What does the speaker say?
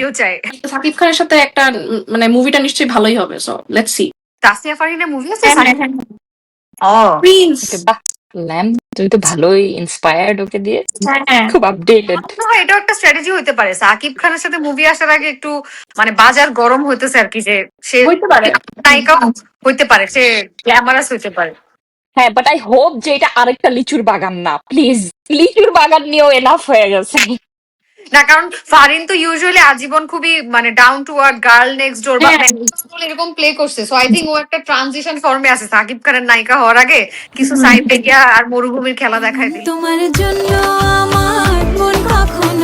আমিও চাই। সাকিব খানের সাথে একটা মানে মুভিটা নিশ্চয়ই ভালোই হবে, সো লেটস সি। তাসনিয়া ফারহিনের মুভি আছে ও প্রিন্স। বাহ, ল্যাম্প, তুই তো ভালোই ইন্সপায়ার্ড ওকে দিয়ে, হ্যাঁ খুব আপডেটেড। মনে হয় এটাও একটা স্ট্র্যাটেজি হইতে পারে সাকিব খানের সাথে মুভি আসার আগে একটু মানে বাজার গরম হইতেছে আর কি, যে সে হইতে পারে। নায়িকাও হইতে পারে, সে গ্ল্যামারাস হইতে পারে। হ্যাঁ, বাট আই হোপ যে এটা আরেকটা লিচুর বাগান না, প্লিজ। লিচুর বাগান নিয়েও এনাফ হয়ে গেছে। না, কারণ ফারিন তো ইউজুয়ালি আজীবন খুবই মানে down to earth girl next ডোর বা এরকম প্লে করছে, সো আই থিঙ্ক ও একটা ট্রানজিশন ফর্মে আছে সাকিব খানের নায়িকা হওয়ার আগে, কিছু সাইড গিয়া আর মরুভূমির খেলা দেখায় দিল। তোমার জন্য আমার মন কখন